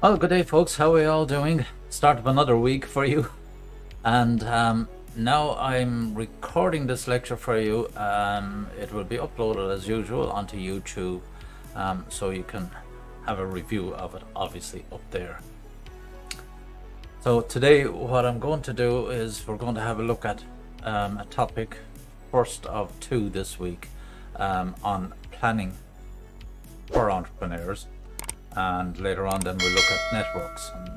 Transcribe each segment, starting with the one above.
Well, good day, folks. How are you all doing? Start of another week for you. And now I'm recording this lecture for you. It will be uploaded as usual onto YouTube, so you can have a review of it, obviously, up there. So today, what I'm going to do is we're going to have a look at a topic, first of two this week, on planning for entrepreneurs. And later on then we'll look at networks, and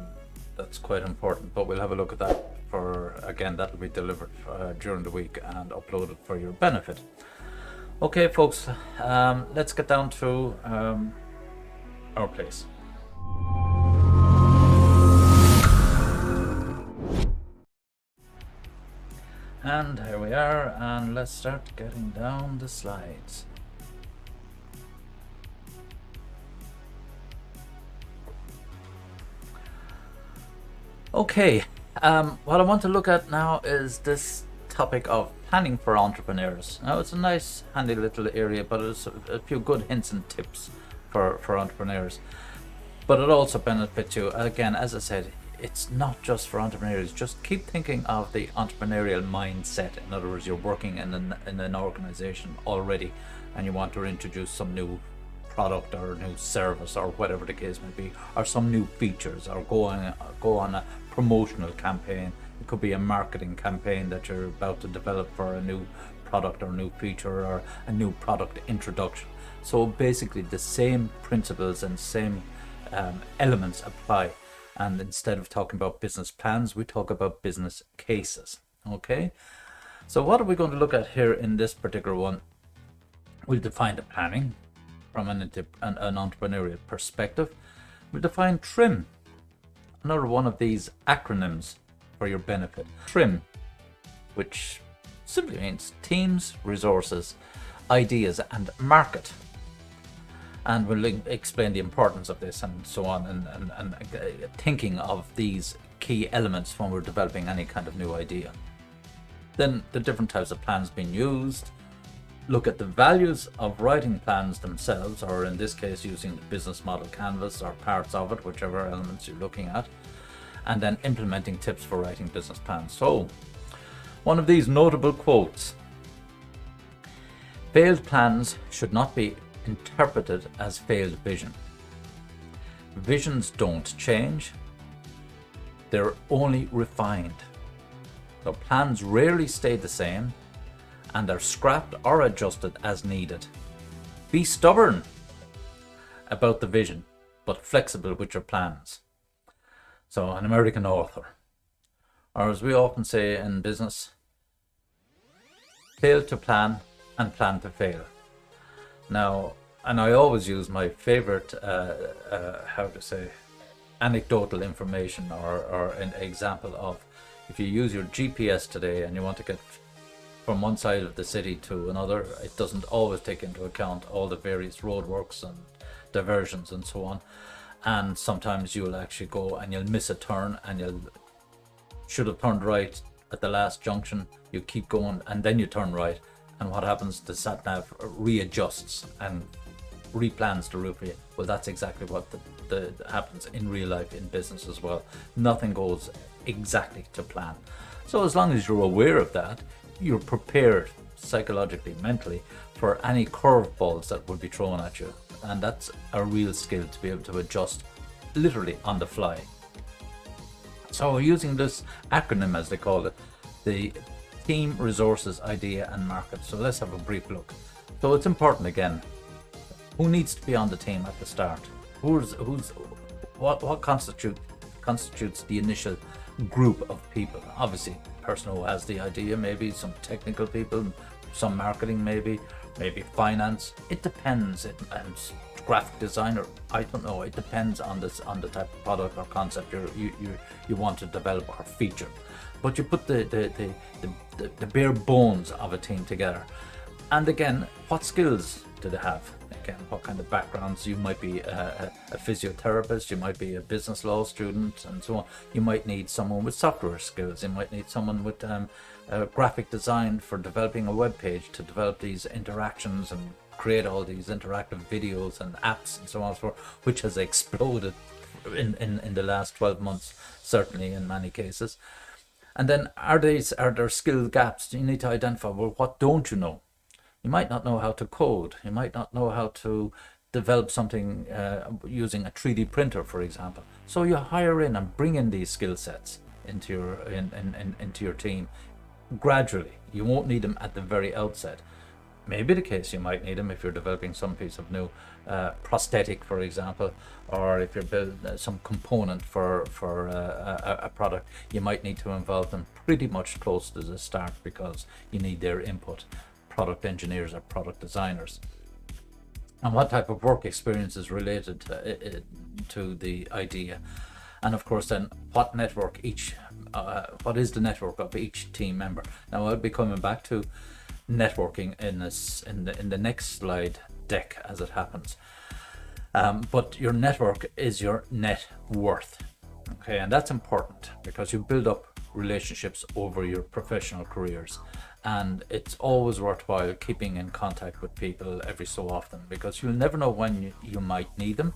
that's quite important, but we'll have a look at that that'll be delivered during the week and uploaded for your benefit. Okay, folks, let's get down to our place. And here we are, and let's start getting down the slides. Okay, what I want to look at now is this topic of planning for entrepreneurs. Now, it's a nice, handy little area, but it's a few good hints and tips for entrepreneurs. But it also benefits you. Again, as I said, it's not just for entrepreneurs. Just keep thinking of the entrepreneurial mindset. In other words, you're working in an organization already, and you want to introduce some new product or new service or whatever the case may be, or some new features, or go on a promotional campaign. It could be a marketing campaign that you're about to develop for a new product or new feature or a new product introduction. So basically the same principles and same elements apply, and instead of talking about business plans, we talk about business cases. Okay, so what are we going to look at here in this particular one? We'll define the planning from an entrepreneurial perspective. We'll define TRIM, another one of these acronyms for your benefit. TRIM, which simply means teams, resources, ideas, and market. And we'll explain the importance of this and so on, and thinking of these key elements when we're developing any kind of new idea. Then the different types of plans being used. Look at the values of writing plans themselves, or in this case using the business model canvas or parts of it, whichever elements you're looking at, and then implementing tips for writing business plans. So, one of these notable quotes: failed plans should not be interpreted as failed vision. Visions don't change, they're only refined. So plans rarely stay the same, and are scrapped or adjusted as needed. Be stubborn about the vision, but flexible with your plans. So, an American author, or as we often say in business, fail to plan and plan to fail. Now, and I always use my favorite, anecdotal information or an example of, if you use your GPS today and you want to get from one side of the city to another, it doesn't always take into account all the various roadworks and diversions and so on. And sometimes you'll actually go and you'll miss a turn, and you should have turned right at the last junction. You keep going and then you turn right, and what happens? The sat nav readjusts and replans the route for you. Well, that's exactly what the happens in real life, in business as well. Nothing goes exactly to plan. So as long as you're aware of that, you're prepared psychologically, mentally, for any curveballs that would be thrown at you. And that's a real skill, to be able to adjust literally on the fly. So using this acronym, as they call it, the team, resources, idea, and market. So let's have a brief look. So it's important, again, who needs to be on the team at the start? What constitutes the initial group of people? Obviously, person who has the idea, maybe some technical people, some marketing, maybe finance. It depends. And graphic designer, I don't know. It depends on the type of product or concept you want to develop or feature. But you put the bare bones of a team together. And again, what skills do they have? Again, what kind of backgrounds? You might be a physiotherapist, you might be a business law student, and so on. You might need someone with software skills. You might need someone with graphic design for developing a web page, to develop these interactions and create all these interactive videos and apps and so on and so forth, which has exploded in the last 12 months, certainly in many cases. And then are there skill gaps? You need to identify, well, what don't you know? You might not know how to code. You might not know how to develop something using a 3D printer, for example. So you hire in and bring in these skill sets into your team gradually. You won't need them at the very outset. Maybe the case you might need them if you're developing some piece of new prosthetic, for example, or if you're building some component for a product. You might need to involve them pretty much close to the start because you need their input. Product engineers or product designers. And what type of work experience is related to the idea, and of course then what is the network of each team member. Now I'll be coming back to networking in the next slide deck as it happens, but your network is your net worth. Okay, and that's important because you build up relationships over your professional careers, and it's always worthwhile keeping in contact with people every so often because you'll never know when you might need them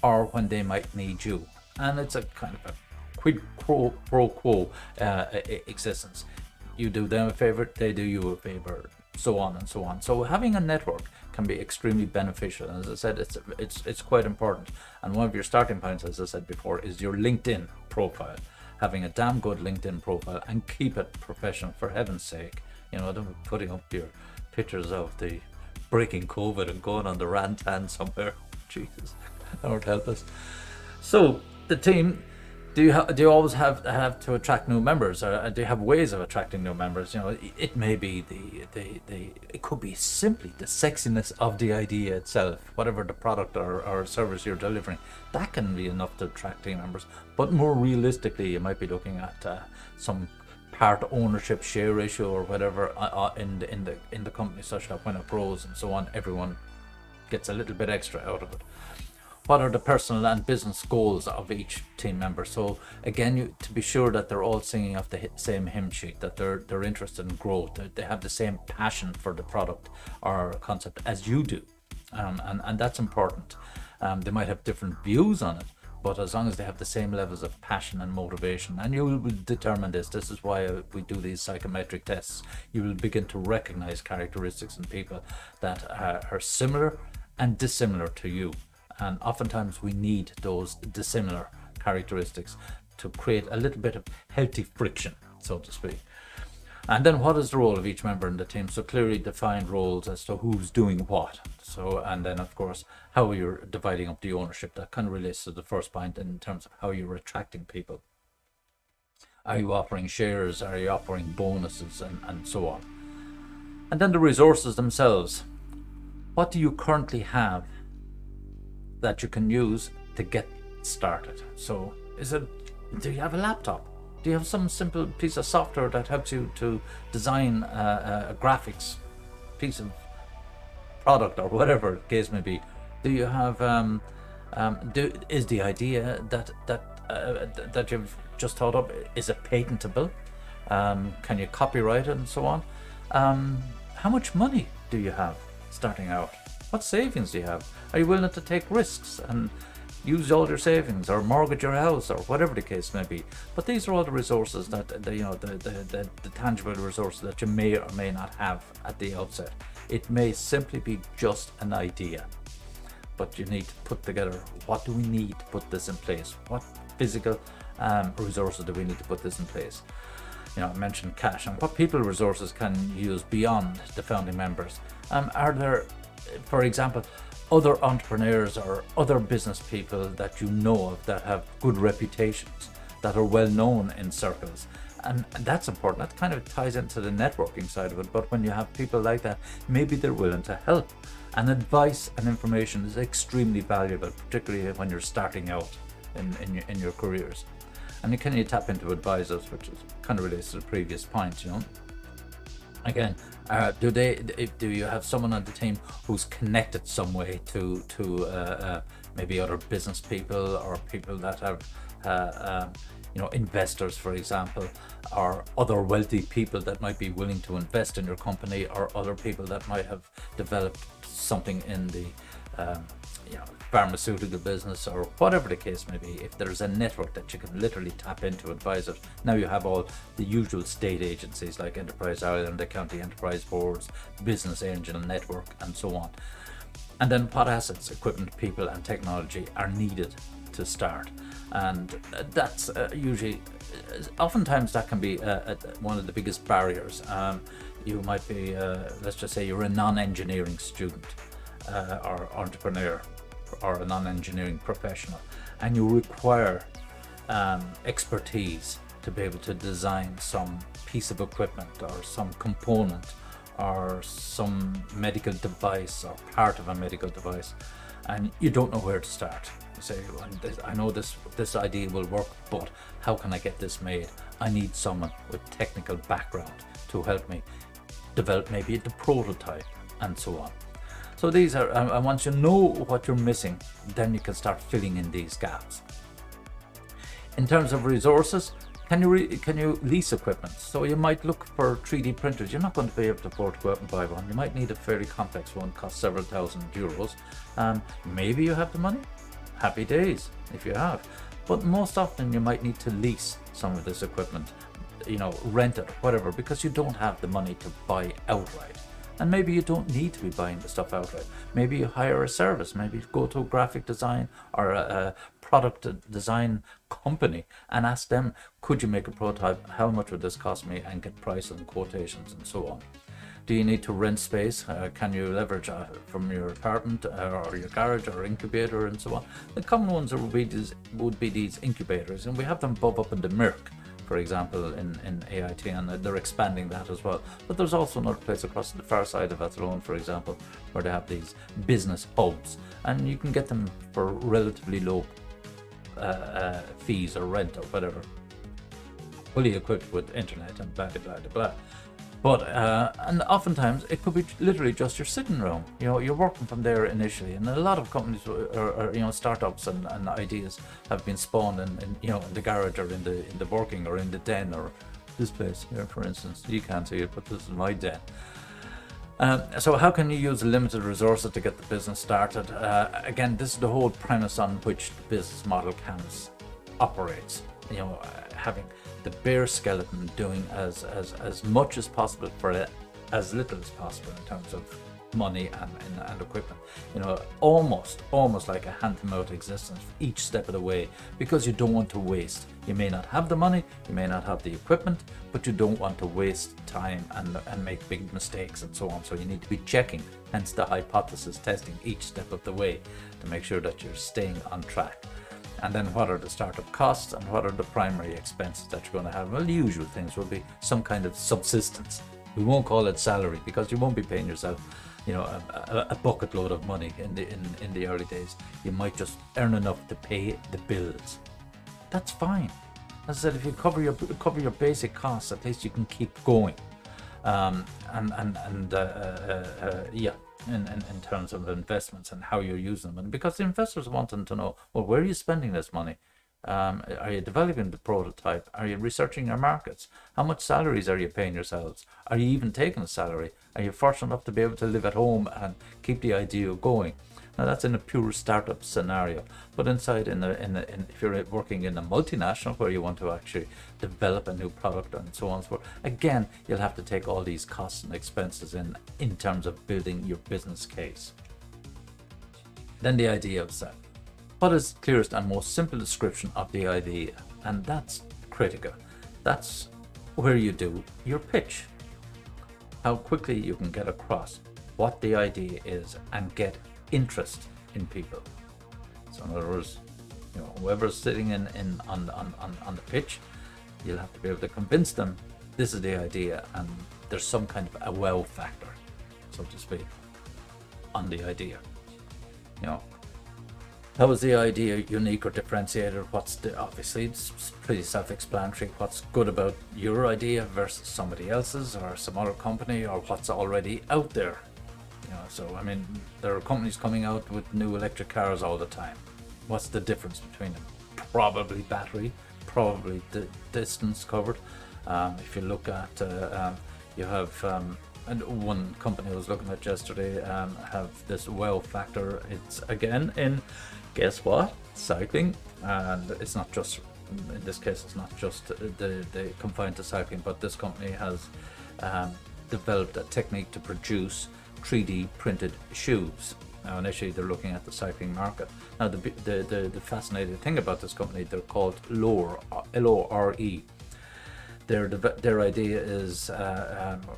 or when they might need you, and it's a kind of a quid pro quo existence. You do them a favor, they do you a favor, so on and so on. So having a network can be extremely beneficial, and as I said, it's quite important. And one of your starting points, as I said before, is your LinkedIn profile. Having a damn good LinkedIn profile, and keep it professional, for heaven's sake. You know, don't be putting up your pictures of the breaking COVID and going on the rantan somewhere. Jesus, Lord help us. So the team, do you always have to attract new members, or do you have ways of attracting new members? You know, it may be it could be simply the sexiness of the idea itself, whatever the product or service you're delivering. That can be enough to attract team members. But more realistically, you might be looking at some part ownership share ratio or whatever in the company, such that when it grows and so on, everyone gets a little bit extra out of it. What are the personal and business goals of each team member? So again, to be sure that they're all singing off the same hymn sheet, that they're interested in growth, that they have the same passion for the product or concept as you do, and that's important. They might have different views on it, but as long as they have the same levels of passion and motivation, and you will determine this is why we do these psychometric tests. You will begin to recognize characteristics in people that are similar and dissimilar to you. And oftentimes we need those dissimilar characteristics to create a little bit of healthy friction, so to speak. And then what is the role of each member in the team? So clearly defined roles as to who's doing what. So, and then of course, how you're dividing up the ownership. That kind of relates to the first point in terms of how you're attracting people. Are you offering shares? Are you offering bonuses and so on? And then the resources themselves. What do you currently have that you can use to get started? So do you have a laptop? Do you have some simple piece of software that helps you to design a graphics piece of product or whatever the case may be? Do you have is the idea that you've just thought up, is it patentable? Can you copyright it and so on? How much money do you have starting out? What savings do you have? Are you willing to take risks and use all your savings or mortgage your house or whatever the case may be? But these are all the resources that the tangible resources that you may or may not have at the outset. It may simply be just an idea, but you need to put together, what do we need to put this in place? What physical resources do we need to put this in place? You know, I mentioned cash, and what people resources can you use beyond the founding members? Are there, for example, other entrepreneurs or other business people that you know of that have good reputations, that are well known in circles? And that's important. That kind of ties into the networking side of it. But when you have people like that, maybe they're willing to help. And advice and information is extremely valuable, particularly when you're starting out in your careers. And can you tap into advisors, which is kind of relates to the previous point, you know? Again, do you have someone on the team who's connected some way to maybe other business people or people that have investors, for example, or other wealthy people that might be willing to invest in your company, or other people that might have developed something in the pharmaceutical business or whatever the case may be, if there's a network that you can literally tap into, advise it. Now you have all the usual state agencies like Enterprise Ireland, the county enterprise boards, Business Angel Network, and so on. And then what assets, equipment, people, and technology are needed to start? And that's usually, oftentimes that can be one of the biggest barriers. You might be, let's just say you're a non-engineering student or entrepreneur or a non-engineering professional, and you require expertise to be able to design some piece of equipment or some component or some medical device or part of a medical device, and you don't know where to start. You say, well, I know this idea will work, but how can I get this made? I need someone with technical background to help me develop maybe the prototype and so on. So these are, and once you know what you're missing, then you can start filling in these gaps. In terms of resources, can you lease equipment? So you might look for 3D printers. You're not going to be able to afford to go out and buy one. You might need a fairly complex one, cost several €1,000. Maybe you have the money. Happy days if you have. But most often you might need to lease some of this equipment, rent it, whatever, because you don't have the money to buy outright. And maybe you don't need to be buying the stuff outright. Maybe you hire a service. Maybe you go to a graphic design or a product design company and ask them, could you make a prototype? How much would this cost me? And get prices and quotations and so on. Do you need to rent space? Can you leverage from your apartment or your garage or incubator and so on? The common ones would be these incubators, and we have them above up in the Merck, for example, in AIT, and they're expanding that as well. But there's also another place across the far side of Athlone, for example, where they have these business hubs, and you can get them for relatively low fees or rent or whatever, fully equipped with internet and blah blah blah blah. But and oftentimes it could be literally just your sitting room. You're working from there initially, and a lot of companies or startups and ideas have been spawned in the garage or in the working or in the den, or this place here, for instance. You can't see it, but this is my den. So how can you use limited resources to get the business started? Again, this is the whole premise on which the business model operates. Having the bare skeleton, doing as much as possible for as little as possible in terms of money and equipment. Almost like a hand-to-mouth existence each step of the way, because you don't want to waste. You may not have the money, you may not have the equipment, but you don't want to waste time and make big mistakes and so on. So you need to be checking, hence the hypothesis testing each step of the way to make sure that you're staying on track. And then what are the startup costs and what are the primary expenses that you're going to have? Well, the usual things will be some kind of subsistence. We won't call it salary because you won't be paying yourself, a bucket load of money in the early days. You might just earn enough to pay the bills. That's fine. As I said, if you cover your basic costs, at least you can keep going. In terms of investments and how you're using them, and because the investors want them to know, well, where are you spending this money? Are you developing the prototype? Are you researching your markets? How much salaries are you paying yourselves? Are you even taking a salary? Are you fortunate enough to be able to live at home and keep the idea going? Now that's in a pure startup scenario, but inside if you're working in a multinational where you want to actually develop a new product and so on and so forth, again, you'll have to take all these costs and expenses in terms of building your business case. Then the idea of set. What is the clearest and most simple description of the idea? And that's critical. That's where you do your pitch. How quickly you can get across what the idea is and get interest in people. So in other words, whoever's sitting on the pitch, you'll have to be able to convince them this is the idea, and there's some kind of a wow factor, so to speak, on the idea. How is the idea unique or differentiated? Obviously it's pretty self-explanatory. What's good about your idea versus somebody else's or some other company, or what's already out there? So I mean, there are companies coming out with new electric cars all the time. What's the difference between them? Probably battery, probably the distance covered. If you look at, you have and one company I was looking at yesterday have this wow factor. It's again in, guess what, cycling, and it's not just, in this case it's not just the confined to cycling, but this company has developed a technique to produce 3D printed shoes. Now initially they're looking at the cycling market. Now the fascinating thing about this company, they're called LORE, LORE. Their idea is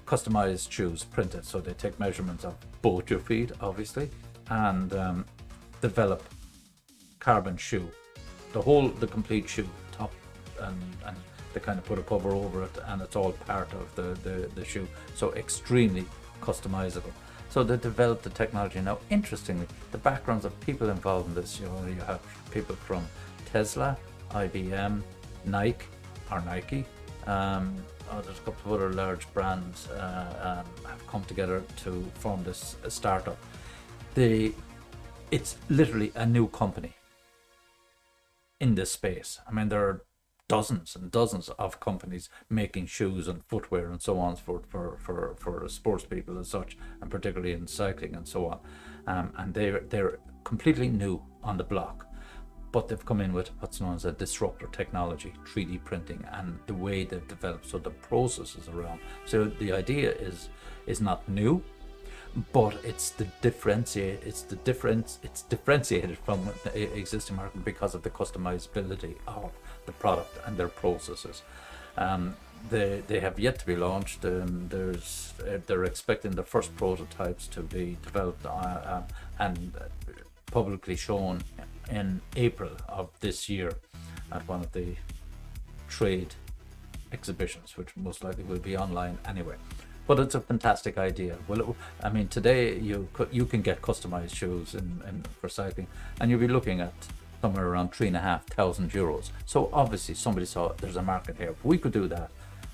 customized shoes printed, so they take measurements of both your feet obviously, and develop carbon shoe, the complete shoe, top and they kind of put a cover over it, and it's all part of the shoe, so extremely customizable. So they developed the technology. Now interestingly, the backgrounds of people involved in this, you have people from Tesla, IBM, Nike, there's a couple of other large brands have come together to form this startup. It's literally a new company in this space. I mean, there are dozens and dozens of companies making shoes and footwear and so on for sports people as such, and particularly in cycling and so on. And they're completely new on the block, but they've come in with what's known as a disruptor technology, 3D printing, and the way they've developed, so the processes around. So the idea is not new, but it's differentiated from the existing market because of the customizability of the product and their processes. They have yet to be launched. They're expecting the first prototypes to be developed and publicly shown in April of this year at one of the trade exhibitions, which most likely will be online anyway. But it's a fantastic idea. Well, I mean, today you can get customized shoes for cycling, and you'll be looking at somewhere around €3,500. So obviously somebody saw there's a market here. If we could do that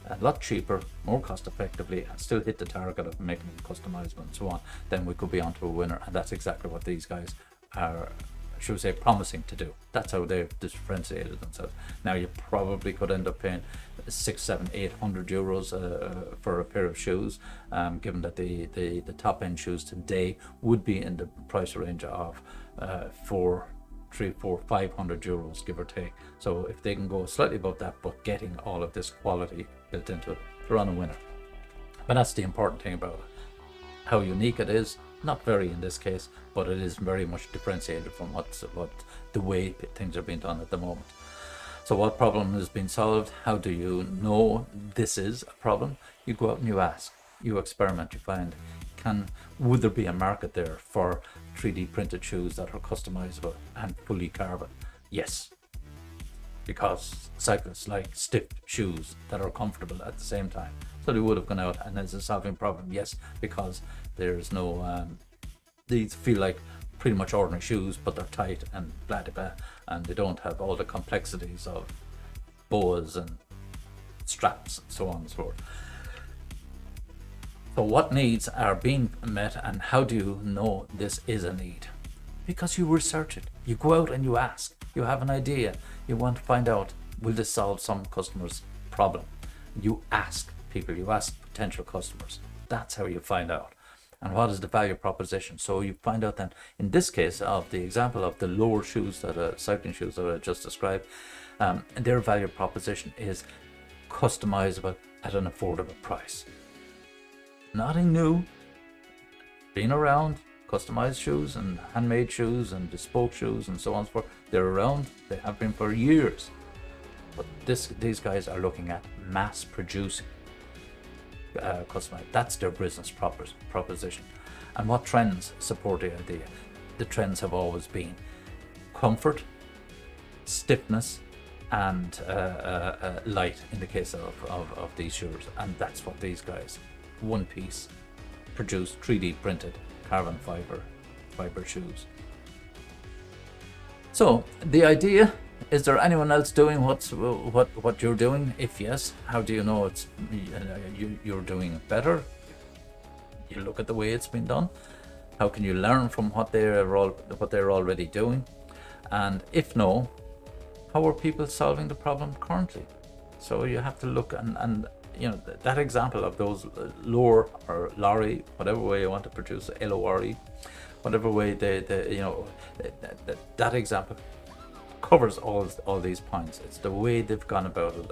a lot cheaper, more cost effectively, and still hit the target of making them customizable and so on, then we could be onto a winner. And that's exactly what these guys are, should we say, promising to do. That's how they've differentiated themselves. Now you probably could end up paying €600-800 for a pair of shoes, given that the top end shoes today would be in the price range of €500, give or take. So if they can go slightly above that, but getting all of this quality built into it, they're on a winner. But that's the important thing about it. How unique it is, not very in this case, but it is very much differentiated from what the way things are being done at the moment. So what problem has been solved? How do you know this is a problem? You go out and you ask, you experiment, you find, would there be a market there for 3D printed shoes that are customizable and fully carbon? Yes, because cyclists like stiff shoes that are comfortable at the same time. So they would have gone out, and as a solving problem, yes, because there's no, these feel like pretty much ordinary shoes, but they're tight and blah blah blah, and they don't have all the complexities of boas and straps and so on and so forth. So what needs are being met, and how do you know this is a need? Because you research it, you go out and you ask, you have an idea, you want to find out, will this solve some customer's problem? You ask people, you ask potential customers. That's how you find out. And what is the value proposition? So you find out then, in this case of the example of the lower shoes, cycling shoes that I just described, their value proposition is customizable at an affordable price. Nothing new, been around, customized shoes and handmade shoes and bespoke shoes and so on and so forth. They're around, they have been for years. But these guys are looking at mass producing customized. That's their business proposition. And what trends support the idea? The trends have always been comfort, stiffness, and light in the case of these shoes. And that's what these guys, one piece, produced 3D printed carbon fiber shoes. So the idea, is there anyone else doing what you're doing? If yes, how do you know you're doing it better? You look at the way it's been done. How can you learn from what they're already doing? And if no, how are people solving the problem currently? So you have to look, and that example of those lure or lorry, whatever way you want to produce LORE, whatever way that example covers all these points. It's the way they've gone about it,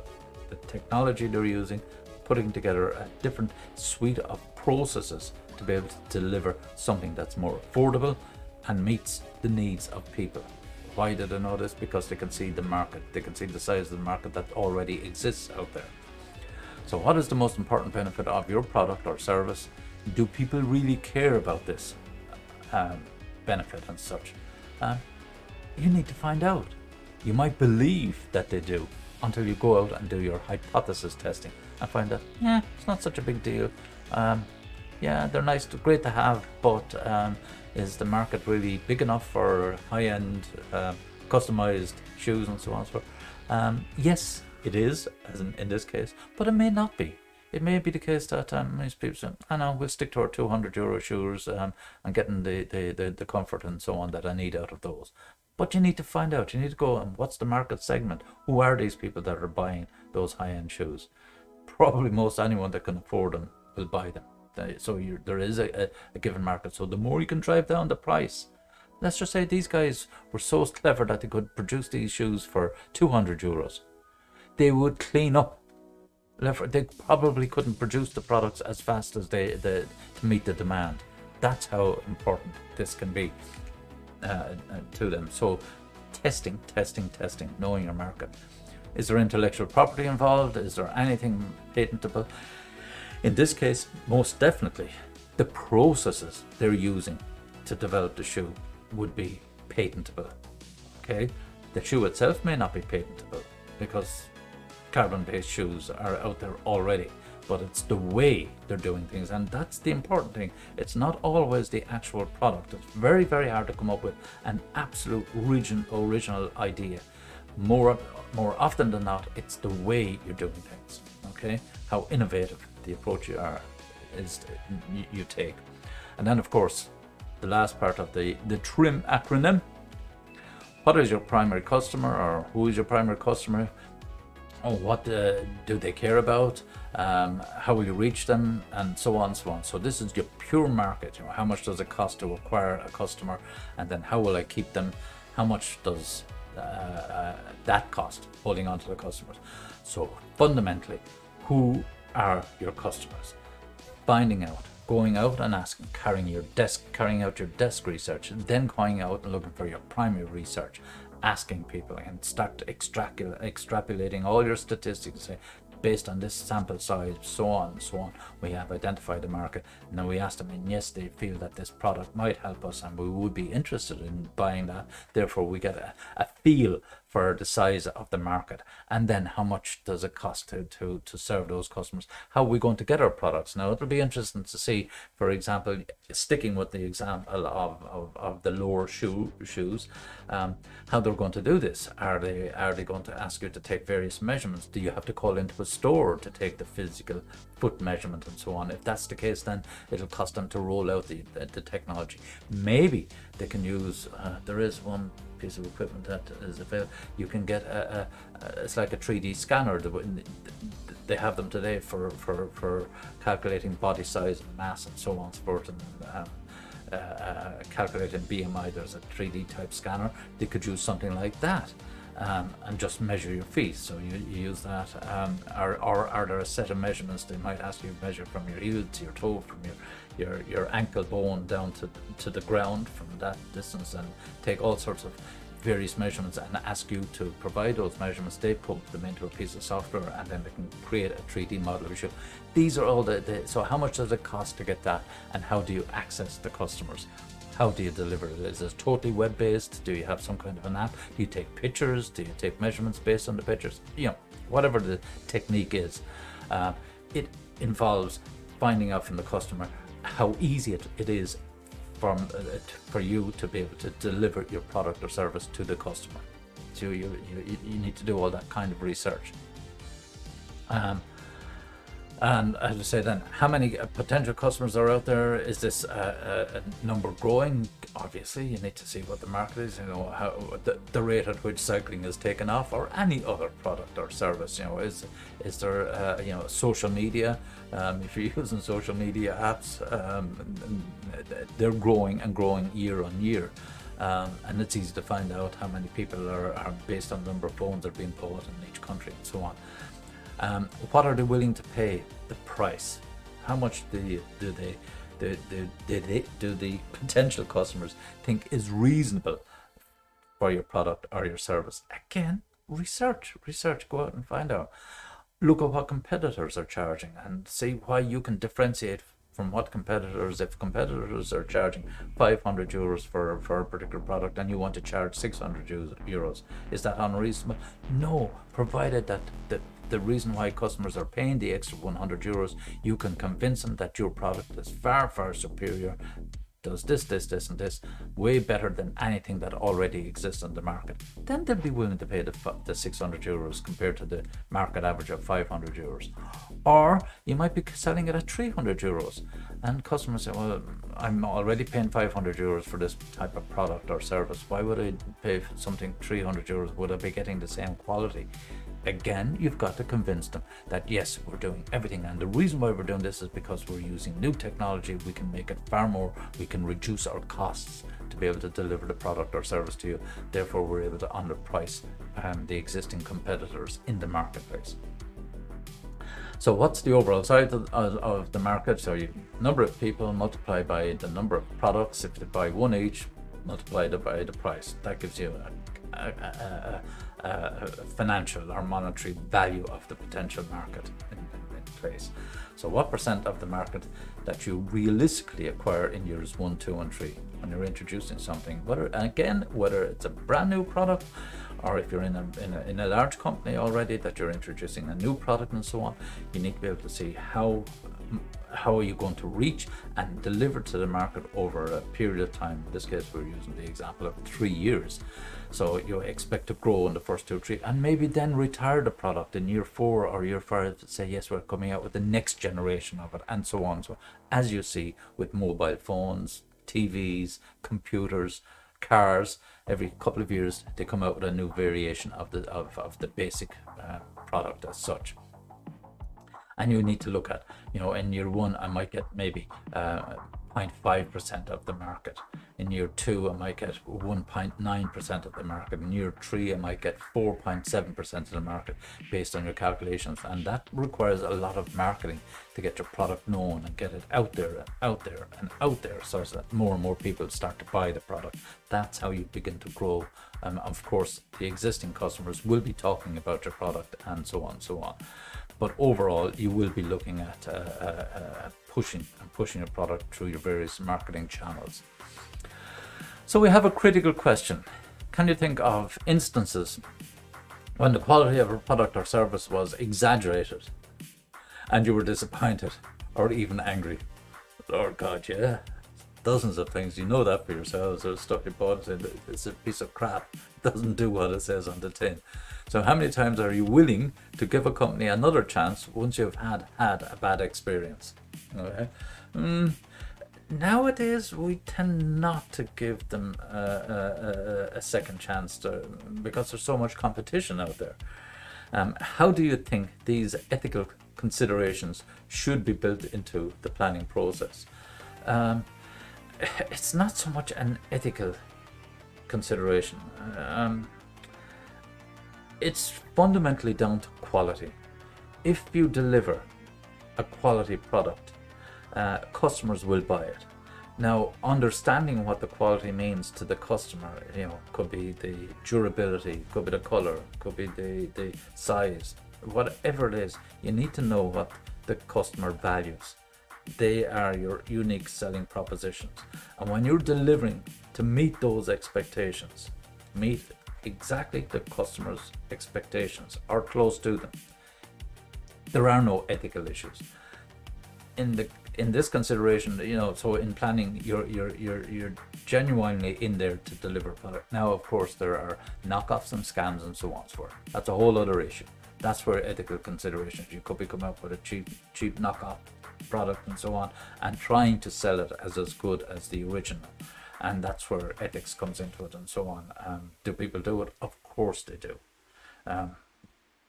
the technology they're using, putting together a different suite of processes to be able to deliver something that's more affordable and meets the needs of people. Why do they know this? Because they can see the market, they can see the size of the market that already exists out there. So what is the most important benefit of your product or service? Do people really care about this benefit and such? You need to find out. You might believe that they do until you go out and do your hypothesis testing and find that, it's not such a big deal. They're nice, great to have, but is the market really big enough for high-end customized shoes and so on and so forth? Yes, it is, as in this case, but it may not be. It may be the case that most people say, I know, we'll stick to our €200 shoes and getting the comfort and so on that I need out of those. But you need to find out, you need to go, and what's the market segment? Who are these people that are buying those high-end shoes? Probably most anyone that can afford them will buy them. So there is a given market. So the more you can drive down the price, let's just say these guys were so clever that they could produce these shoes for €200. They would clean up. They probably couldn't produce the products as fast as to meet the demand. That's how important this can be to them. So testing, knowing your market. Is there intellectual property involved? Is there anything patentable? In this case, most definitely, the processes they're using to develop the shoe would be patentable. Okay, the shoe itself may not be patentable because carbon-based shoes are out there already, but it's the way they're doing things, and that's the important thing. It's not always the actual product. It's very, very hard to come up with an absolute original idea. More often than not, it's the way you're doing things. Okay, how innovative the approach you take. And then, of course, the last part of the TRIM acronym. What is your primary customer, or who is your primary customer? What do they care about? How will you reach them, and so on and so on. So this is your pure market. How much does it cost to acquire a customer, and then how will I keep them? How much does that cost, holding on to the customers? So fundamentally, who are your customers? Finding out, going out and asking, carrying out your desk research, and then going out and looking for your primary research, asking people, and start extrapolating all your statistics, say, based on this sample size, so on and so on, we have identified the market, and then we ask them, and yes, they feel that this product might help us and we would be interested in buying that. Therefore, we get a feel for the size of the market, and then how much does it cost to serve those customers? How are we going to get our products? Now, it'll be interesting to see, for example, sticking with the example of the lower shoes, how they're going to do this. Are they going to ask you to take various measurements? Do you have to call into a store to take the physical foot measurement and so on? If that's the case, then it'll cost them to roll out the technology. Maybe they can use, there is one piece of equipment that is available. You can get it's like a 3D scanner. They have them today for calculating body size and mass and so on and so forth, and calculating BMI. There's a 3D type scanner. They could use something like that. And just measure your feet. So you use that, or are there a set of measurements they might ask you to measure from your heel to your toe, from your ankle bone down to the ground from that distance, and take all sorts of various measurements and ask you to provide those measurements. They put them into a piece of software, and then they can create a 3D model of you. These are all so how much does it cost to get that, and how do you access the customers? How do you deliver it? Is it totally web-based? Do you have some kind of an app? Do you take pictures? Do you take measurements based on the pictures? Whatever the technique is, it involves finding out from the customer how easy it is for you to be able to deliver your product or service to the customer. So you need to do all that kind of research. And as I say, then how many potential customers are out there? Is this number growing? Obviously, you need to see what the market is. You know, how the rate at which cycling is taken off, or any other product or service. You know, is there social media? If you're using social media apps, they're growing and growing year on year. And it's easy to find out how many people are based on the number of phones that are being bought in each country and so on. What are they willing to pay? The price. How much do the potential customers think is reasonable for your product or your service? Again, research. Go out and find out. Look at what competitors are charging and see why you can differentiate from what competitors. If competitors are charging €500 for a particular product and you want to charge €600, is that unreasonable? No, provided that the reason why customers are paying the extra €100, you can convince them that your product is far superior, does this and this, way better than anything that already exists on the market. Then they'll be willing to pay the €600 compared to the market average of €500. Or you might be selling it at €300, and customers say, well, I'm already paying €500 for this type of product or service. Why would I pay for something €300? Would I be getting the same quality? Again, you've got to convince them that yes, we're doing everything, and the reason why we're doing this is because we're using new technology. We can make it far more, we can reduce our costs to be able to deliver the product or service to you. Therefore, we're able to underprice the existing competitors in the marketplace. So what's the overall size of the market? So you number of people multiplied by the number of products. If they buy one each, multiplied by the price, that gives you a financial or monetary value of the potential market in place. So what percent of the market that you realistically acquire in years 1, 2 and 3 when you're introducing something, whether it's a brand new product, or if you're in a large company already that you're introducing a new product and so on, you need to be able to see how are you going to reach and deliver to the market over a period of time. In this case, we're using the example of 3 years. So you expect to grow in the first 2 or 3, and maybe then retire the product in year 4 or year 5 to say, yes, we're coming out with the next generation of it, and so on. So as you see with mobile phones, TVs, computers, cars, every couple of years they come out with a new variation of the basic product as such. And you need to look at, in year 1 I might get maybe 0.5% of the market. In year 2 I might get 1.9% of the market. In year 3 I might get 4.7% of the market, based on your calculations. And that requires a lot of marketing to get your product known and get it out there, so that more and more people start to buy the product. That's how you begin to grow. Of course, the existing customers will be talking about your product and so on. But overall, you will be looking at pushing your product through your various marketing channels. So we have a critical question. Can you think of instances when the quality of a product or service was exaggerated and you were disappointed or even angry? Lord God, yeah. Dozens of things. You know that for yourselves. There's stuff you bought and say it's a piece of crap. It doesn't do what it says on the tin. So how many times are you willing to give a company another chance once you've had a bad experience? Okay. Nowadays we tend not to give them a second chance because there's so much competition out there. How do you think these ethical considerations should be built into the planning process? It's not so much an ethical consideration. It's fundamentally down to quality. If you deliver a quality product, customers will buy it. Now, understanding what the quality means to the customer, could be the durability, could be the color, could be the size, whatever it is, you need to know what the customer values. They are your unique selling propositions. And when you're delivering to meet those expectations, meet exactly the customer's expectations or close to them, there are no ethical issues. In this consideration, so in planning, you're genuinely in there to deliver product. Now, of course, there are knockoffs and scams and so on and so forth. That's a whole other issue. That's where ethical considerations. You could be coming up with a cheap knockoff product and so on, and trying to sell it as good as the original. And that's where ethics comes into it and so on. Do people do it? Of course they do.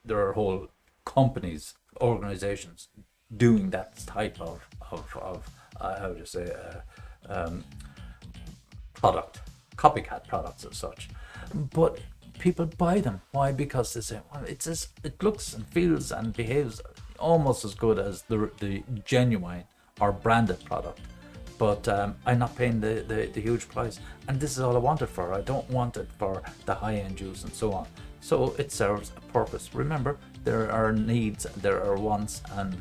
There are whole companies, organizations doing that type of how do you say, product, copycat products as such. But people buy them. Why? Because they say, well, it looks and feels and behaves almost as good as the genuine or branded product. But I'm not paying the huge price, and this is all I want it for. I don't want it for the high-end juice and so on. So it serves a purpose. Remember, there are needs, there are wants, and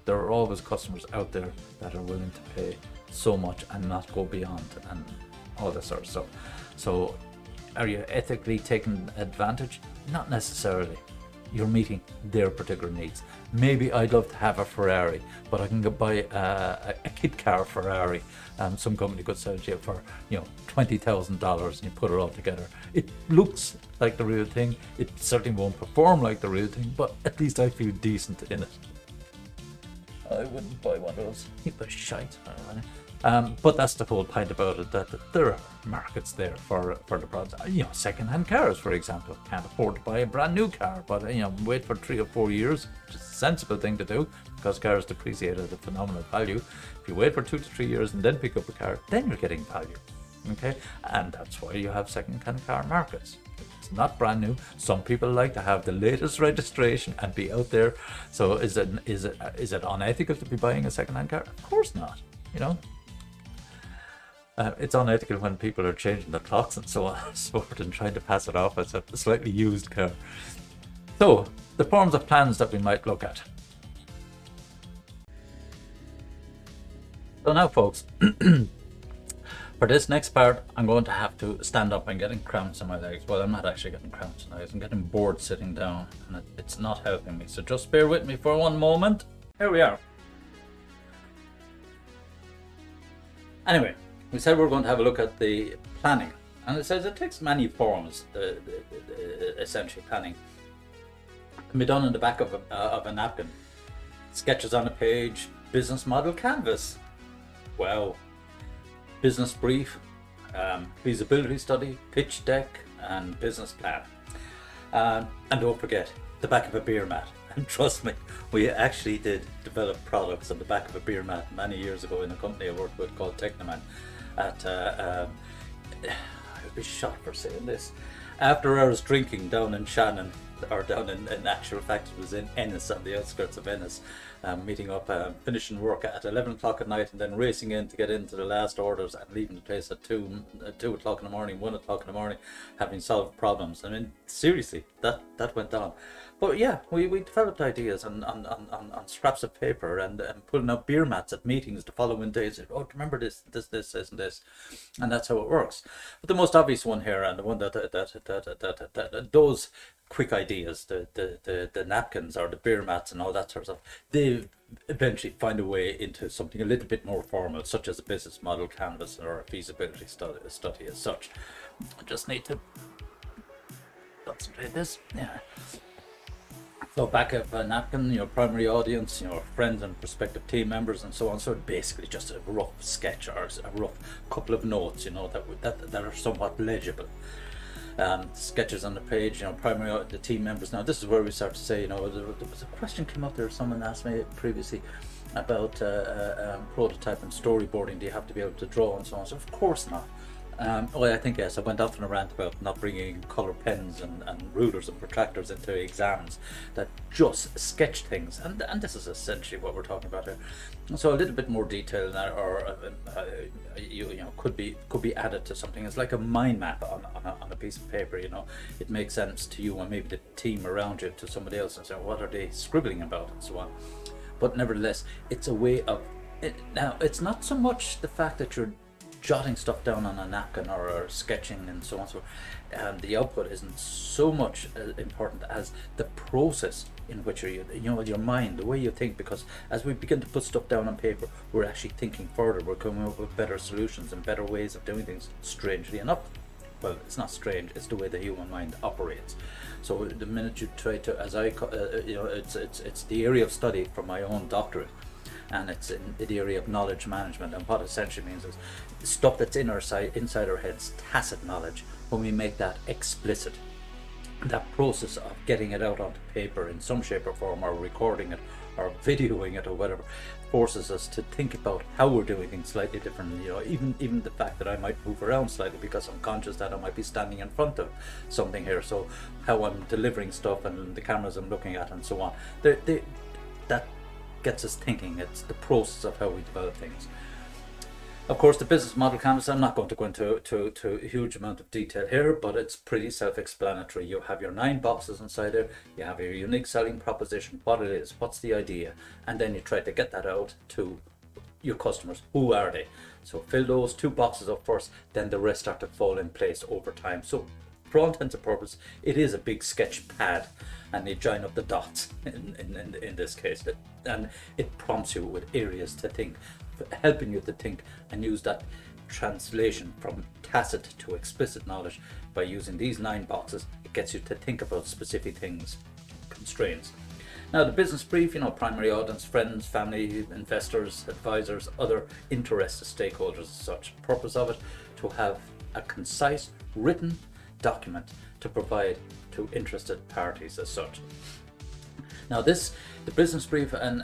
there are always customers out there that are willing to pay so much and not go beyond and all this sort of stuff. So are you ethically taking advantage? Not necessarily. You're meeting their particular needs. Maybe I'd love to have a Ferrari, but I can go buy a kit car Ferrari. Some company could sell it to you for $20,000, and you put it all together. It looks like the real thing. It certainly won't perform like the real thing, but at least I feel decent in it. I wouldn't buy one of those heap of shite. But that's the whole point about it, that there are markets there for the products. Second-hand cars, for example. Can't afford to buy a brand new car, but wait for 3 or 4 years, which is a sensible thing to do, because cars depreciate at a phenomenal value. If you wait for 2 to 3 years and then pick up a car, then you're getting value. Okay, and that's why you have second-hand car markets. It's not brand new. Some people like to have the latest registration and be out there. So is it unethical to be buying a second-hand car? Of course not. It's unethical when people are changing the clocks and so on and so forth and trying to pass it off as a slightly used car. So, the forms of plans that we might look at. So now, folks, for this next part, I'm going to have to stand up. I'm getting cramps in my legs. Well, I'm not actually getting cramps in my legs. I'm getting bored sitting down, and it's not helping me. So just bear with me for one moment. Here we are. Anyway, we said we're going to have a look at the planning, and it says it takes many forms. The essential planning can be done in the back of a napkin, sketches on a page, business model canvas, wow, business brief, feasibility study, pitch deck, and business plan. And don't forget the back of a beer mat. And trust me, we actually did develop products on the back of a beer mat many years ago in a company I worked with called Technoman. I would be shot for saying this. After hours drinking down in Shannon, or down in actual fact it was in Ennis, on the outskirts of Ennis, meeting up, finishing work at 11 o'clock at night, and then racing in to get into the last orders and leaving the place at 2 o'clock in the morning, 1 o'clock in the morning, having solved problems. I mean, seriously, that went on. But yeah, we developed ideas on scraps of paper and pulling up beer mats at meetings the following day. Said, oh, remember this, and this, and that's how it works. But the most obvious one here, and the one that those quick ideas, the napkins or the beer mats and all that sort of stuff, they eventually find a way into something a little bit more formal, such as a business model canvas or a feasibility study as such. I just need to concentrate this. Yeah. So back of a napkin, your primary audience, friends and prospective team members and so on. So basically just a rough sketch or a rough couple of notes, that are somewhat legible. Sketches on the page, primary the team members. Now this is where we start to say, there was a question came up there. Someone asked me previously about prototype and storyboarding. Do you have to be able to draw and so on? So of course not. I think yes, I went off on a rant about not bringing colour pens and rulers and protractors into exams that just sketch things, and this is essentially what we're talking about here. So a little bit more detail in that, or could be added to something. It's like a mind map on a piece of paper. It makes sense to you and maybe the team around you, to somebody else, and so what are they scribbling about and so on. But nevertheless, it's a way of it. Now it's not so much the fact that you're jotting stuff down on a napkin or sketching and so on. So the output isn't so much important as the process in which your mind, the way you think, because as we begin to put stuff down on paper, we're actually thinking further. We're coming up with better solutions and better ways of doing things, strangely enough. well, it's not strange, it's the way the human mind operates. So the minute you try to, it's the area of study for my own doctorate, and it's in the area of knowledge management. And what essentially means is stuff that's inside our heads, tacit knowledge. When we make that explicit, that process of getting it out onto paper in some shape or form, or recording it, or videoing it, or whatever, forces us to think about how we're doing things slightly differently. Even the fact that I might move around slightly because I'm conscious that I might be standing in front of something here. So how I'm delivering stuff and the cameras I'm looking at and so on. That gets us thinking. It's the process of how we develop things. Of course, the business model canvas, I'm not going to go into a huge amount of detail here, but it's pretty self-explanatory. You have your 9 boxes inside there, you have your unique selling proposition, what it is, what's the idea, and then you try to get that out to your customers. Who are they? So fill those 2 boxes up first, then the rest start to fall in place over time. So for all intents and purposes, it is a big sketch pad, and you join up the dots in this case, and it prompts you with areas to think, helping you to think and use that translation from tacit to explicit knowledge. By using these 9 boxes, it gets you to think about specific things, constraints. Now the business brief, primary audience, friends, family, investors, advisors, other interested stakeholders as such. Purpose of it, to have a concise written document to provide to interested parties as such. Now the business brief, and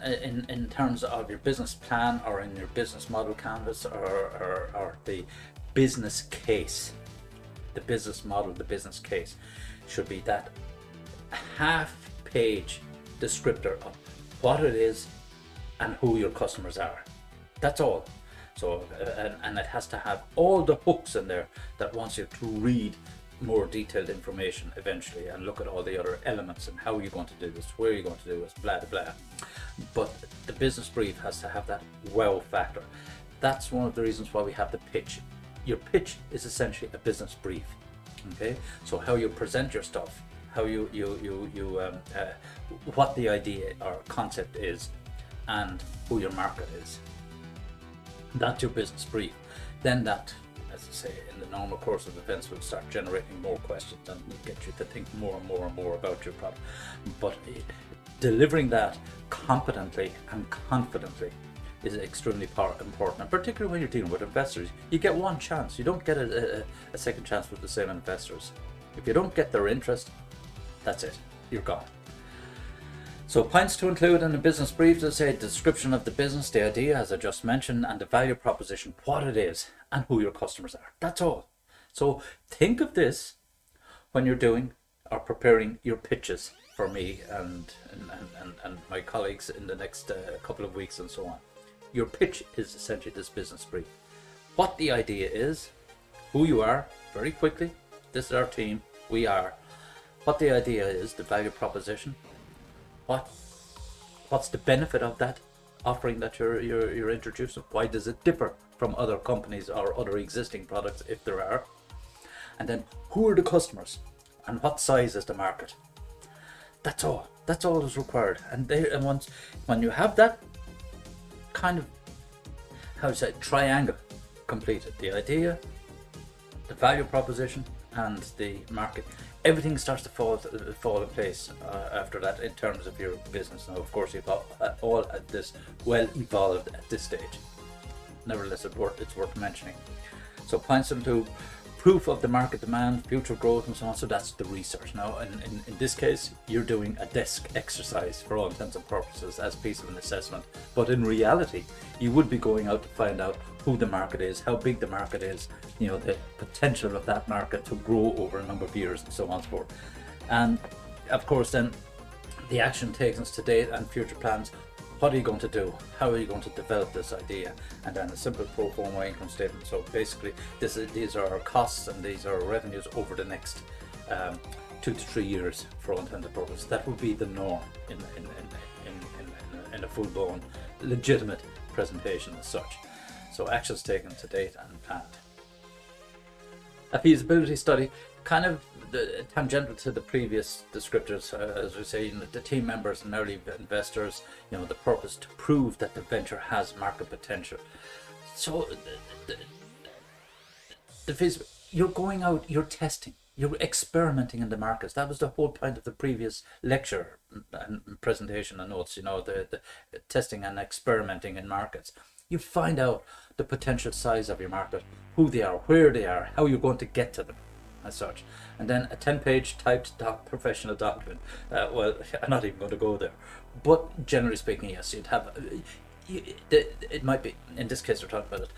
in terms of your business plan or in your business model canvas, or the business case, the business model, the business case should be that half-page descriptor of what it is and who your customers are. That's all. So and it has to have all the hooks in there that wants you to read more detailed information eventually and look at all the other elements and how you're going to do this, where you're going to do this, blah blah. But the business brief has to have that wow factor. That's one of the reasons why we have the pitch. Your pitch is essentially a business brief. Okay, so how you present your stuff, how you what the idea or concept is, and who your market is. That's your business brief. Then that, as I say, in the normal course of events, will start generating more questions and will get you to think more and more and more about your product. But delivering that competently and confidently is extremely important, and particularly when you're dealing with investors. You get one chance. You don't get a second chance with the same investors. If you don't get their interest, that's it. You're gone. So points to include in the business brief, to say description of the business, the idea, as I just mentioned, and the value proposition, what it is, and who your customers are. That's all. So think of this when you're doing or preparing your pitches for me and my colleagues in the next couple of weeks and so on. Your pitch is essentially this business brief. What the idea is, who you are, very quickly, this is our team, we are. What the idea is, the value proposition, what's the benefit of that offering that you're introducing? Why does it differ from other companies or other existing products, if there are? And then who are the customers and what size is the market? That's all. That's all is required. And when you have that kind of, how to say, triangle completed, the idea, the value proposition, and the market, everything starts to fall in place after that in terms of your business. Now, of course, you've all had this well evolved at this stage. Nevertheless, it's worth mentioning. So points into proof of the market demand, future growth, and so on. So that's the research. Now, in this case, you're doing a desk exercise for all intents and purposes as a piece of an assessment. But in reality, you would be going out to find out who the market is, how big the market is, the potential of that market to grow over a number of years, and so on and so forth. And of course, then the action taken to date and future plans. What are you going to do? How are you going to develop this idea? And then a simple pro forma income statement. So basically, these are our costs and these are our revenues over the next 2 to 3 years for all intents and purposes. That would be the norm in a full-blown, legitimate presentation as such. So actions taken to date and planned. A feasibility study, kind of tangential to the previous descriptors, as we say, the team members and early investors, the purpose to prove that the venture has market potential. So you're going out, you're testing, you're experimenting in the markets. That was the whole point of the previous lecture and presentation and notes, the testing and experimenting in markets. You find out the potential size of your market, who they are, where they are, how you're going to get to them, as such. And then a 10-page typed professional document. Well, I'm not even going to go there. But generally speaking, yes, you'd have, it might be, in this case we're talking about it,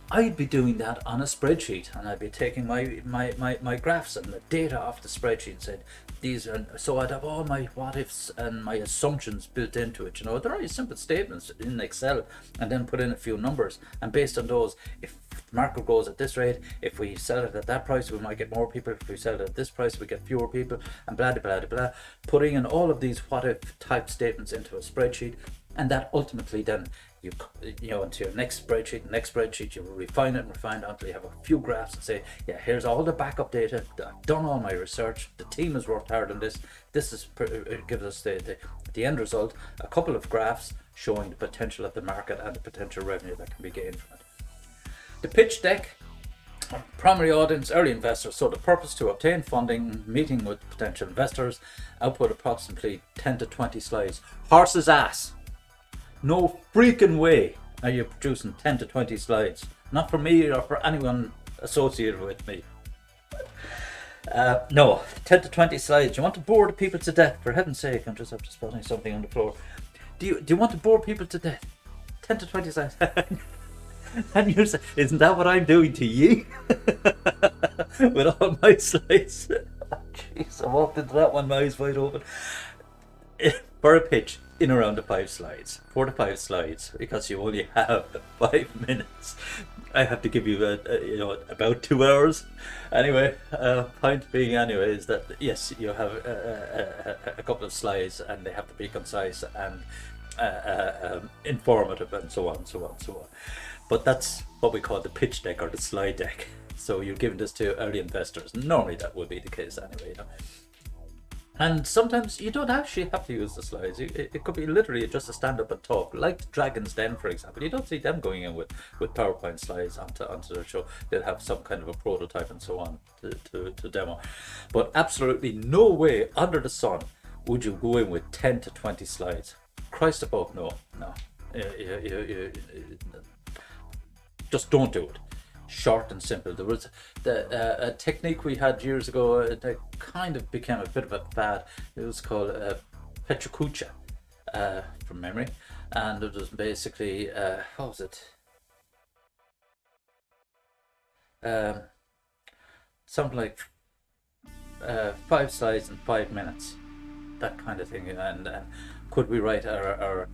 I'd be doing that on a spreadsheet, and I'd be taking my graphs and the data off the spreadsheet and said, these are, so I'd have all my what ifs and my assumptions built into it. They're very simple statements in Excel, and then put in a few numbers, and based on those, if the market goes at this rate, if we sell it at that price, we might get more people. If we sell it at this price, we get fewer people, and blah blah blah blah. Putting in all of these what if type statements into a spreadsheet, and that ultimately then into your next spreadsheet, you refine it until you have a few graphs and say, yeah, here's all the backup data. I've done all my research. The team has worked hard on this. This gives us the end result. A couple of graphs showing the potential of the market and the potential revenue that can be gained from it. The pitch deck. Primary audience, early investors. So the purpose: to obtain funding, meeting with potential investors. Output approximately 10 to 20 slides. Horse's ass. No freaking way are you producing 10 to 20 slides. Not for me or for anyone associated with me. No, 10 to 20 slides. You want to bore the people to death? For heaven's sake, I'm just after spotting something on the floor. Do you want to bore people to death? 10 to 20 slides. And you're saying, isn't that what I'm doing to you? With all my slides. Jeez, I walked into that one, my eyes wide open. For a pitch, in around the 5 slides, 4 to 5 slides, because you only have 5 minutes. I have to give you about 2 hours. Anyway, point being anyway is that yes, you have a couple of slides, and they have to be concise and informative, and so on. But that's what we call the pitch deck or the slide deck. So you're giving this to early investors. Normally that would be the case anyway. And sometimes you don't actually have to use the slides. It could be literally just a stand up and talk, like Dragon's Den, for example. You don't see them going in with PowerPoint slides onto their show. They'll have some kind of a prototype and so on to demo. But absolutely no way under the sun would you go in with 10 to 20 slides. Christ above, no. Just don't do it. Short and simple. There was a technique we had years ago that kind of became a bit of a fad. It was called Petrokucha, from memory, and it was basically what was it? Something like 5 slides in 5 minutes, that kind of thing. And could we write our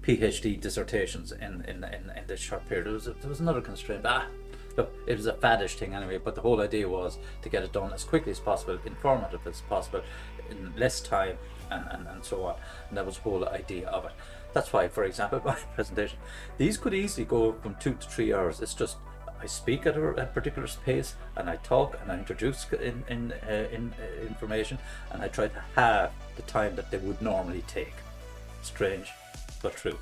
PhD dissertations in this short period? There was another constraint. Look, it was a faddish thing anyway, but the whole idea was to get it done as quickly as possible, informative as possible, in less time, and so on. And that was the whole idea of it. That's why, for example, my presentation, these could easily go from 2 to 3 hours. It's just I speak at a particular pace, and I talk and I introduce in information, and I try to have the time that they would normally take. Strange, but true.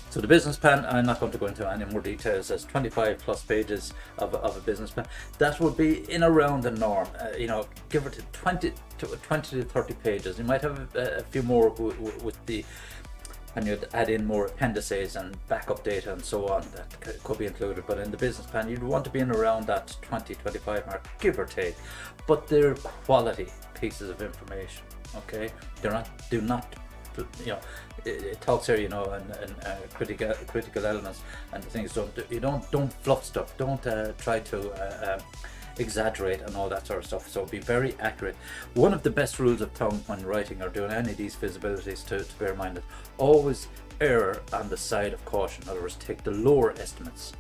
So the business plan, I'm not going to go into any more details. There's 25 plus pages of a business plan. That would be in around the norm. Give it 20 to 30 pages. You might have a few more with the, and you'd add in more appendices and backup data and so on that could be included. But in the business plan, you'd want to be in around that 20-25 mark, give or take. But they're quality pieces of information. Okay, do not. It talks here, and critical elements and things. Don't fluff stuff. Don't try to exaggerate and all that sort of stuff. So be very accurate. One of the best rules of thumb when writing or doing any of these feasibilities to bear in mind is always err on the side of caution. In other words, take the lower estimates.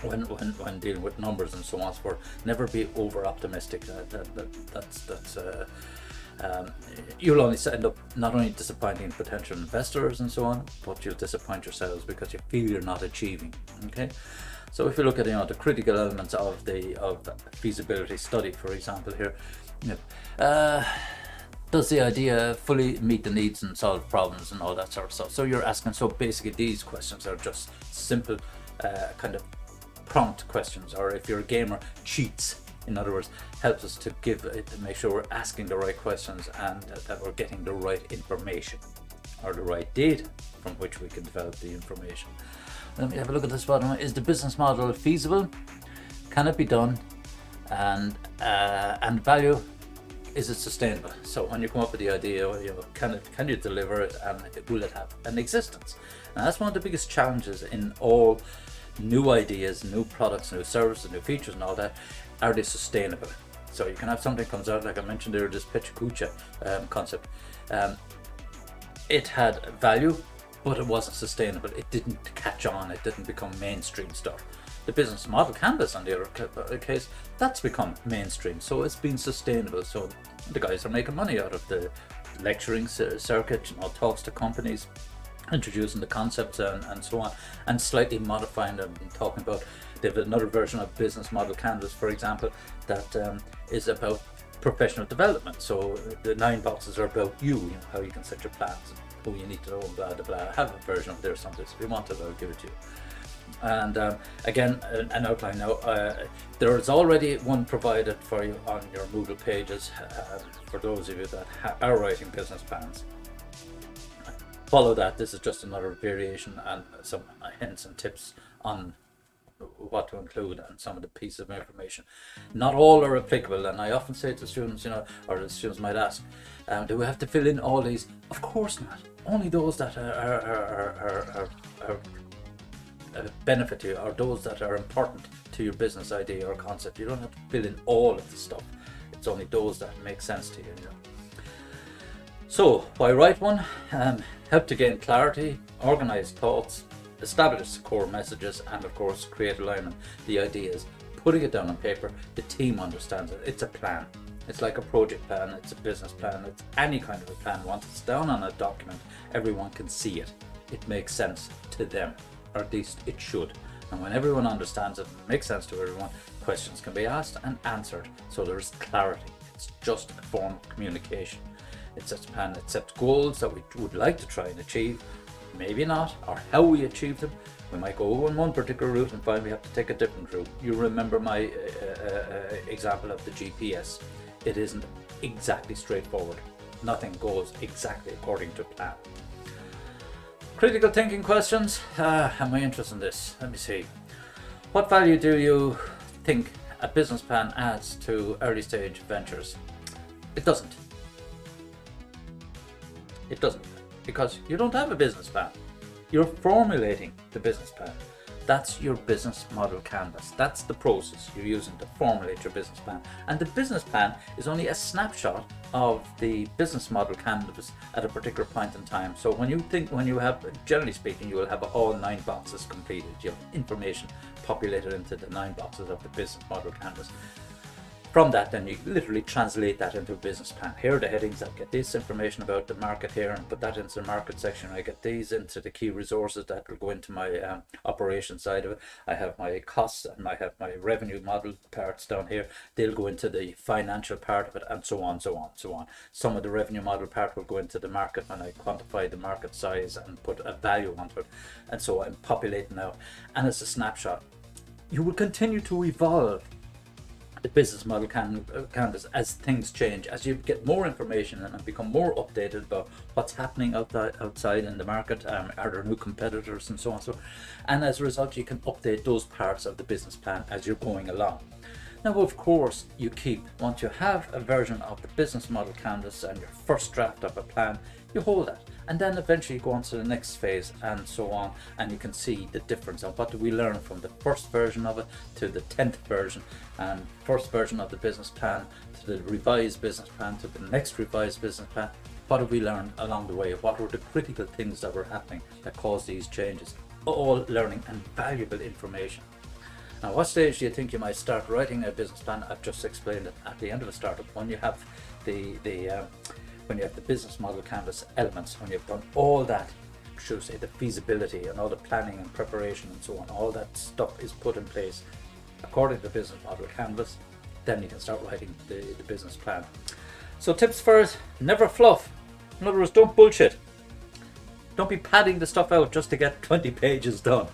When dealing with numbers and so on and so forth, never be over optimistic. You'll only end up not only disappointing potential investors and so on, but you'll disappoint yourselves because you feel you're not achieving. Okay, so if you look at the critical elements of the feasibility study, for example, here, does the idea fully meet the needs and solve problems and all that sort of stuff? So you're asking. So basically, these questions are just simple, kind of prompt questions, or if you're a gamer, cheats. In other words, helps us to make sure we're asking the right questions and that we're getting the right information or the right data from which we can develop the information. Let me have a look at this bottom. Is the business model feasible? Can it be done? And value, is it sustainable? So when you come up with the idea, can you deliver it, and will it have an existence? And that's one of the biggest challenges in all new ideas, new products, new services, new features and all that. Are they sustainable? So you can have something comes out, like I mentioned there, this Pechakucha concept. It had value, but it wasn't sustainable. It didn't catch on. It didn't become mainstream stuff. The business model canvas, on the other case, that's become mainstream. So it's been sustainable. So the guys are making money out of the lecturing circuit, talks to companies, introducing the concepts and so on, and slightly modifying them and talking about. They have another version of business model canvas, for example, that is about professional development. So the 9 boxes are about you, how you can set your plans, and who you need to know, and blah blah blah. I have a version of there sometimes. If you want it, I'll give it to you. And again, an outline now. There is already one provided for you on your Moodle pages for those of you that are writing business plans. Follow that. This is just another variation and some hints and tips on what to include and some of the pieces of information. Not all are applicable, and I often say to students, or the students might ask, do we have to fill in all these? Of course not. Only those that are benefit to you, or those that are important to your business idea or concept. You don't have to fill in all of the stuff. It's only those that make sense to you. So why write one? Help to gain clarity, organize thoughts, establish core messages, and of course create alignment. The idea is putting it down on paper. The team understands it. It's a plan. It's like a project plan. It's a business plan. It's any kind of a plan. Once it's down on a document, everyone can see it. It makes sense to them, or at least it should. And when everyone understands it and makes sense to everyone, questions can be asked and answered. So there's clarity. It's just a form of communication. It sets a plan. It sets goals that we would like to try and achieve. Maybe not, or how we achieve them. We might go on one particular route and find we have to take a different route. You remember my example of the GPS. It isn't exactly straightforward. Nothing goes exactly according to plan. Critical thinking questions. Am I interested in this? Let me see. What value do you think a business plan adds to early stage ventures? It doesn't. It doesn't. Because you don't have a business plan. You're formulating the business plan. That's your business model canvas. That's the process you're using to formulate your business plan. And the business plan is only a snapshot of the business model canvas at a particular point in time. So when you have, generally speaking, you will have all 9 boxes completed. You have information populated into the 9 boxes of the business model canvas. From that, then you literally translate that into a business plan. Here are the headings. I get this information about the market here and put that into the market section. I get these into the key resources that will go into my operation side of it. I have my costs and I have my revenue model parts down here. They'll go into the financial part of it, and so on, so on, so on. Some of the revenue model part will go into the market when I quantify the market size and put a value onto it. And so I'm populating now. And it's a snapshot. You will continue to evolve the business model canvas as things change, as you get more information and become more updated about what's happening outside in the market. Are there new competitors and so on, and as a result you can update those parts of the business plan as you're going along. Now, of course, once you have a version of the business model canvas and your first draft of a plan, you hold that, and then eventually you go on to the next phase and so on, and you can see the difference of what do we learn from the first version of it to the 10th version, and first version of the business plan to the revised business plan to the next revised business plan. What have we learned along the way? What were the critical things that were happening that caused these changes? All learning and valuable information. Now, what stage do you think you might start writing a business plan? I've just explained it. At the end of a startup, when you have when you have the business model canvas elements, when you've done all that, should we say, the feasibility and all the planning and preparation and so on, all that stuff is put in place according to the business model canvas, then you can start writing the business plan. So tips first: never fluff. In other words, don't bullshit. Don't be padding the stuff out just to get 20 pages done.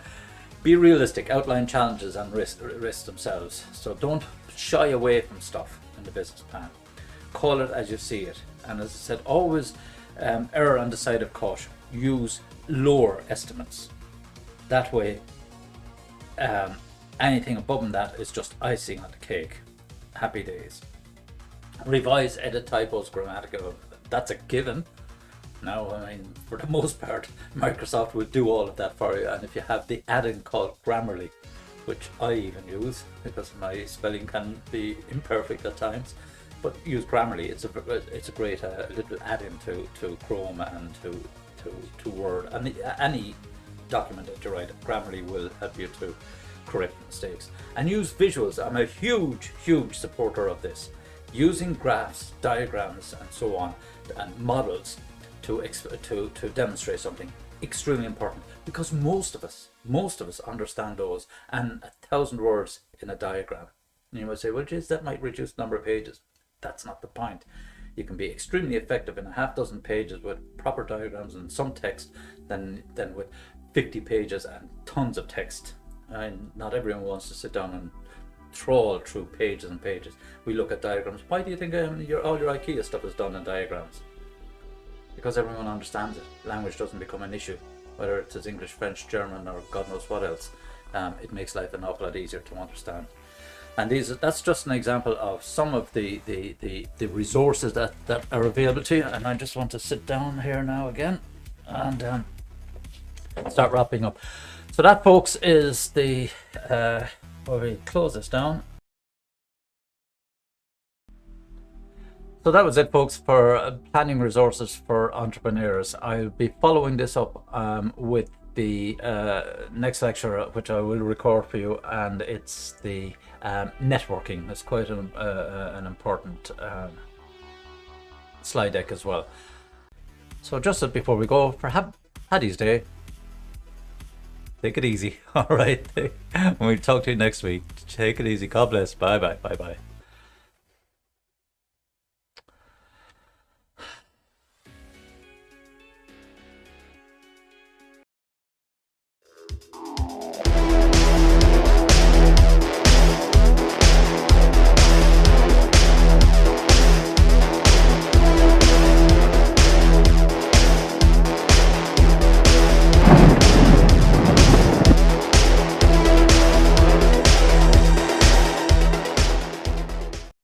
Be realistic, outline challenges and risks themselves. So don't shy away from stuff in the business plan. Call it as you see it. And as I said, always err on the side of caution. Use lower estimates. That way, anything above that is just icing on the cake. Happy days. Revise, edit typos, grammatical. That's a given. Now, I mean, for the most part, Microsoft will do all of that for you. And if you have the add-in called Grammarly, which I even use because my spelling can be imperfect at times, but use Grammarly. It's a great little add-in to Chrome and to Word, and any document that you write. Grammarly will help you to correct mistakes. And use visuals. I'm a huge supporter of this. Using graphs, diagrams, and so on, and models to demonstrate something, extremely important, because most of us understand those, and 1,000 words in a diagram. And you might say, well, geez, that might reduce the number of pages. That's not the point. You can be extremely effective in a half dozen pages with proper diagrams and some text than with 50 pages and tons of text. And not everyone wants to sit down and trawl through pages and pages. We look at diagrams. Why do you think all your IKEA stuff is done in diagrams? Because everyone understands it. Language doesn't become an issue, whether it's English, French, German, or God knows what else. It makes life an awful lot easier to understand. And that's just an example of some of the resources that are available to you. And I just want to sit down here now again and start wrapping up. So that, folks, is the where we close this down. So that was it, folks, for planning resources for entrepreneurs. I'll be following this up with the next lecture, which I will record for you, and it's the networking. It's quite an important slide deck as well. So just before we go, for Paddy's Day, take it easy. All right. We'll talk to you next week. Take it easy. God bless. Bye bye.